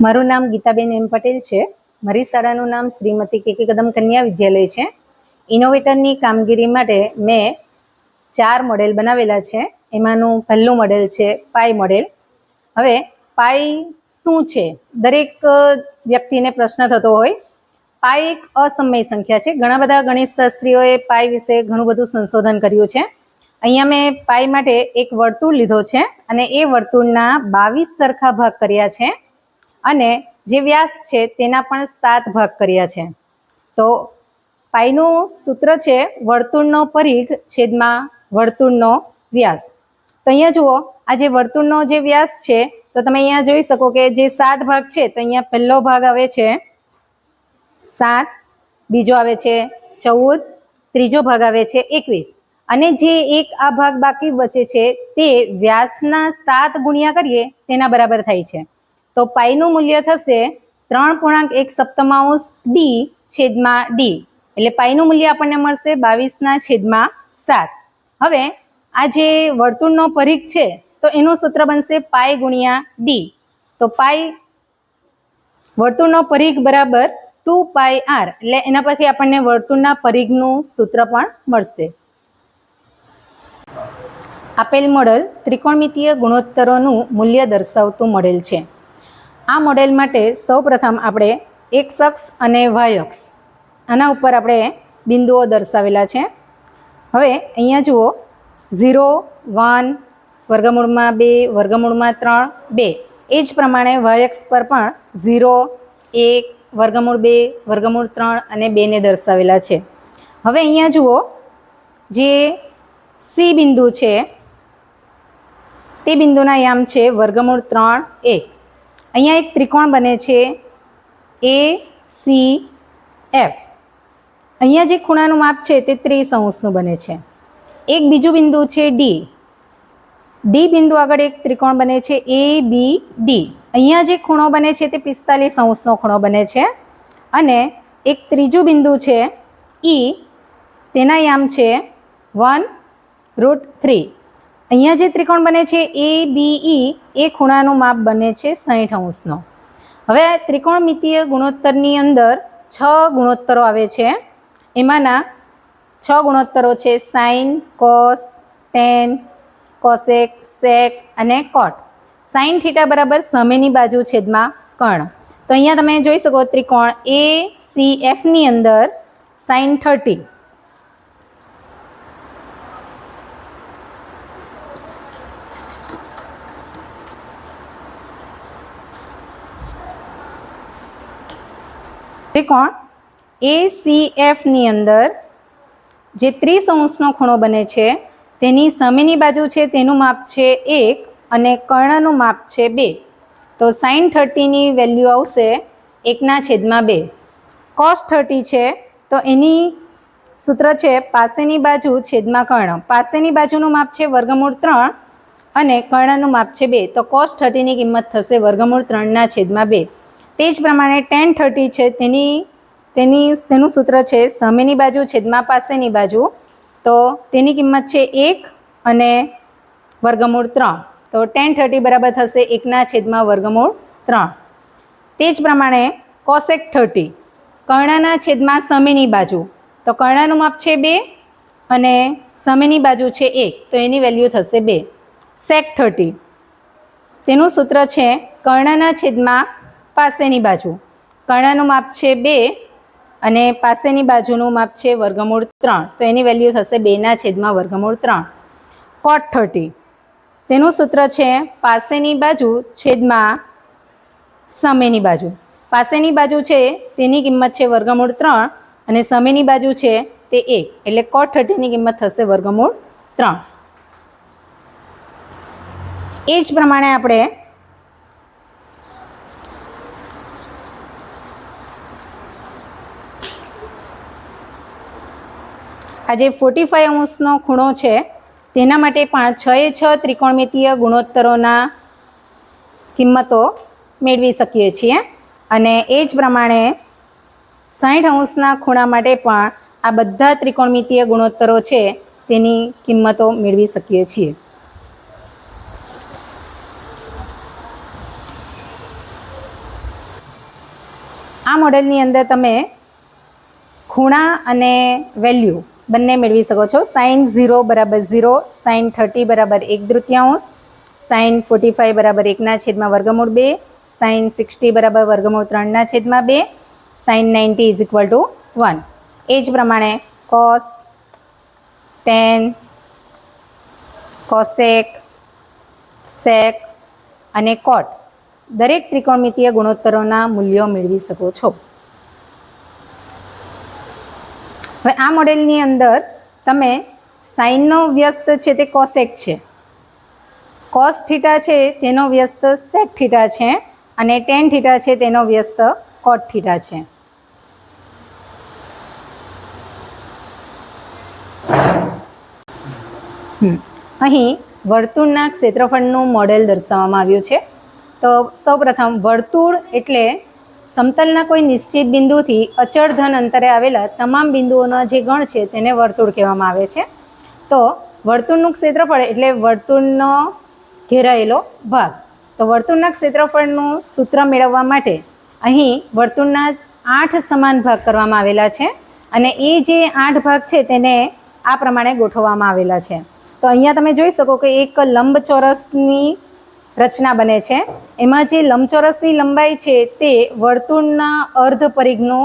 મારું નામ ગીતાબેન એમ પટેલ છે. મારી શાળાનું નામ શ્રીમતી કે કદમ કન્યા વિદ્યાલય છે. ઇનોવેટરની કામગીરી માટે મેં 4 મોડેલ બનાવેલા છે. એમાંનું પહેલું મોડેલ છે પાઈ મોડેલ. હવે પાઈ શું છે? દરેક વ્યક્તિને પ્રશ્ન થતો હોય. પાઈ એક અસમય સંખ્યા છે. ઘણા બધા ગણિતશાસ્ત્રીઓએ પાઈ વિશે ઘણું બધું સંશોધન કર્યું છે. અહીંયા મેં પાઈ માટે એક વર્તુળ લીધો છે અને એ વર્તુળના 22 સરખા ભાગ કર્યા છે અને જે વ્યાસ છે તેના પણ 7 ભાગ કર્યા છે. તો પાઈનું સૂત્ર છે વર્તુળનો પરિઘ છેદમાં વર્તુળનો વ્યાસ. તો અહીંયા જુઓ, આ જે વર્તુળનો જે વ્યાસ છે તો તમે અહીંયા જોઈ શકો કે જે 7 ભાગ છે તો અહીંયા પહેલો ભાગ આવે છે 7, બીજો આવે છે 14, ત્રીજો ભાગ આવે છે 21 અને જે એક આ ભાગ બાકી બચે છે તે વ્યાસના 7 ગુણ્યા કરીએ તેના બરાબર થાય છે. તો પાઈનું મૂલ્ય થશે 3.1 ડી છેદમાં ડી. એટલે પાઈનું મૂલ્ય આપણને મળશે 22/7. હવે આ જે વર્તુળનો પરિઘ છે તો એનું સૂત્ર બનશે પાઈ ગુણ્યા ડી. તો પાઈ વર્તુળનો પરિઘ બરાબર 2πr. એટલે એના પરથી આપણને વર્તુળના પરિઘનું સૂત્ર પણ મળશે. આપેલ મોડેલ ત્રિકોણમિતીય ગુણોત્તરોનું મૂલ્ય દર્શાવતું મોડેલ છે. આ મોડેલ માટે સૌપ્રથમ આપણે એક્સ અક્ષ અને વાય અક્ષ આના ઉપર આપણે બિંદુઓ દર્શાવેલા છે. હવે અહીંયા જુઓ 0, 1, વર્ગમૂળમાં 2, વર્ગમૂળમાં 3, 2. એ જ પ્રમાણે વાય અક્ષ પર પણ 0, 1, વર્ગમૂળ 2, વર્ગમૂળ 3 અને 2 ને દર્શાવેલા છે. હવે અહીંયા જુઓ, જે સી બિંદુ છે તે બિંદુના યામ છે વર્ગમૂળ 3, 1. અહીંયા એક ત્રિકોણ બને છે ACF. અહીંયા જે ખૂણાનું માપ છે તે 30° બને છે. એક બીજું બિંદુ છે ડી. ડી બિંદુ આગળ એક ત્રિકોણ બને છે ABD. અહીંયા જે ખૂણો બને છે તે 45° ખૂણો બને છે અને એક ત્રીજું બિંદુ છે E. તેના યામ છે 1√3. અહીંયા જે ત્રિકોણ બને છે ABE એ ખૂણાનું માપ બને છે 60°. હવે ત્રિકોણમિતીય ગુણોત્તરની અંદર 6 ગુણોત્તરો આવે છે. એમાંના 6 ગુણોત્તરો છે સાઇન, કોસ, ટેન, કોસેક, સેક અને કોટ. સાઇન થીટા બરાબર સામેની બાજુ છેદમાં કર્ણ. તો અહીંયા તમે જોઈ શકો ત્રિકોણ ACF ની અંદર સાઇન 30. ત્રિકોણ ACF ની અંદર જે 30° ખૂણો બને છે તેની સામેની બાજુ છે તેનું માપ છે 1 અને કર્ણનું માપ છે 2. તો સાઇન 30 ની વેલ્યુ આવશે 1/2. કોસ 30 છે તો એની સૂત્ર છે પાસેની બાજુ છેદમાં કર્ણ. પાસેની બાજુનું માપ છે વર્ગમૂળ 3 અને કર્ણનું માપ છે 2. તો કોસ 30 ની કિંમત થશે વર્ગમૂળ 3/2. તે જ પ્રમાણે ટેન 30 છે તેનું સૂત્ર છે સામેની બાજુ છેદમાં પાસેની બાજુ. તો તેની કિંમત છે 1 અને વર્ગમૂળ 3. તો ટેન 30 બરાબર થશે 1/3. તે જ પ્રમાણે કોસેક 30 કર્ણના છેદમાં સામેની બાજુ. તો કર્ણનું માપ છે 2 અને સામેની બાજુ છે 1. તો એની વેલ્યુ થશે 2. સેક 30 તેનું સૂત્ર છે કર્ણના છેદમાં પાસેની બાજુ. કર્ણનું માપ છે 2 અને પાસેની બાજુનું માપ છે વર્ગમૂળ 3. તો એની વેલ્યુ થશે 2/3. કોટ 30 તેનું સૂત્ર છે પાસેની બાજુ છેદમાં સામેની બાજુ. પાસેની બાજુ છે તેની કિંમત છે વર્ગમૂળ 3 અને સામેની બાજુ છે તે 1. એટલે કોટ 30 ની કિંમત થશે વર્ગમૂળ 3. એ જ પ્રમાણે આપણે આ જે 45° ખૂણો છે તેના માટે પણ 6 ત્રિકોણમિતીય ગુણોત્તરોના કિંમતો મેળવી શકીએ છીએ. અને એ જ પ્રમાણે 60° ખૂણા માટે પણ આ બધા ત્રિકોણમિતીય ગુણોત્તરો છે તેની કિંમતો મેળવી શકીએ છીએ. આ મોડેલની અંદર તમે ખૂણા અને વેલ્યુ બંને મેળવી શકો છો. sin 0 બરાબર 0, sin 30 બરાબર 1/3, sin 45 બરાબર 1/√2, sin 60 બરાબર √3/2, sin 90 ઇઝ ઇક્વલ ટુ 1. એ જ પ્રમાણે cos, tan, cosec, sec અને cot દરેક ત્રિકોણમિતીય ગુણોત્તરોના મૂલ્યો મેળવી શકો છો. હવે આ મોડેલની અંદર તમે સાઇનનો વ્યસ્ત છે તે કોસેક છે, કોસ થીટા છે તેનો વ્યસ્ત સેક થીટા છે અને ટેન થીટા છે તેનો વ્યસ્ત કોટ થીટા છે. અહીં વર્તુળના ક્ષેત્રફળનું મોડેલ દર્શાવવામાં આવ્યું છે. તો સૌપ્રથમ વર્તુળ એટલે સમતલના કોઈ નિશ્ચિત બિંદુથી અચળ ધન અંતરે આવેલા તમામ બિંદુઓના જે ગણ છે તેને વર્તુળ કહેવામાં આવે છે. તો વર્તુળનું ક્ષેત્રફળ એટલે વર્તુળનો ઘેરાયેલો ભાગ. તો વર્તુળના ક્ષેત્રફળનું સૂત્ર મેળવવા માટે અહીં વર્તુળના 8 સમાન ભાગ કરવામાં આવેલા છે અને એ જે 8 ભાગ છે તેને આ પ્રમાણે ગોઠવવામાં આવેલા છે. તો અહીંયા તમે જોઈ શકો કે એક લંબચોરસની રચના બને છે. એમાં જે લંબચોરસની લંબાઈ છે તે વર્તુળના અર્ધ પરિઘનું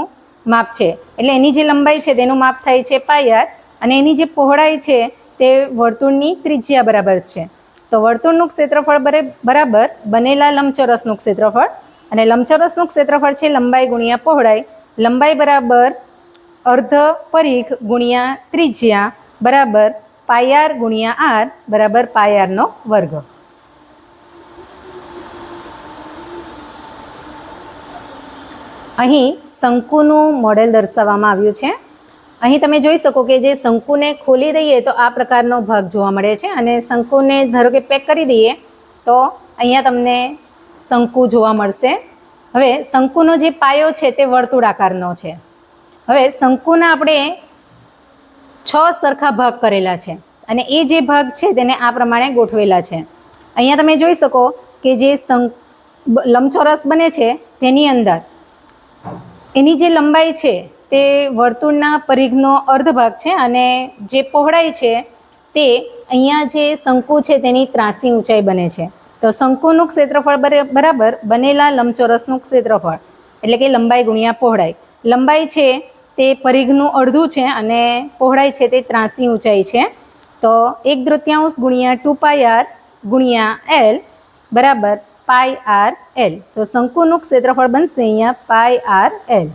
માપ છે, એટલે એની જે લંબાઈ છે તેનું માપ થાય છે પાય r અને એની જે પહોળાઈ છે તે વર્તુળની ત્રિજ્યા બરાબર છે. તો વર્તુળનું ક્ષેત્રફળ બરાબર બનેલા લંબચોરસનું ક્ષેત્રફળ, અને લંબચોરસનું ક્ષેત્રફળ છે લંબાઈ ગુણ્યા પહોળાઈ, લંબાઈ બરાબર અર્ધ પરિઘ ગુણ્યા ત્રિજ્યા બરાબર પાય r ગુણ્યા r બરાબર પાય r નો વર્ગ. અહીં શંકુનું મોડેલ દર્શાવવામાં આવ્યું છે. અહીં તમે જોઈ શકો કે જે શંકુને ખોલી દઈએ તો આ પ્રકારનો ભાગ જોવા મળે છે અને શંકુને ધારો કે પેક કરી દઈએ તો અહીંયા તમને શંકુ જોવા મળશે. હવે શંકુનો જે પાયો છે તે વર્તુળાકારનો છે. હવે શંકુના આપણે 6 સરખા ભાગ કરેલા છે અને એ જે ભાગ છે તેને આ પ્રમાણે ગોઠવેલા છે. અહીંયા તમે જોઈ શકો કે જે લંબચોરસ બને છે તેની અંદર એની જે લંબાઈ છે તે વર્તુળના પરિઘનો અર્ધ ભાગ છે અને જે પહોળાઈ છે તે અહીંયા જે શંકુ છે તેની ત્રાસી ઊંચાઈ બને છે. તો શંકુનું ક્ષેત્રફળ બરાબર બનેલા લંબચોરસનું ક્ષેત્રફળ એટલે કે લંબાઈ ગુણ્યા પહોળાઈ. લંબાઈ છે તે પરિઘનું અડધું છે અને પહોળાઈ છે તે ત્રાસી ઊંચાઈ છે. તો 1/3 ગુણ્યા 2πr ગુણ્યા l બરાબર પાય r l. તો શંકુનું ક્ષેત્રફળ બનશે અહીંયા પાય r l.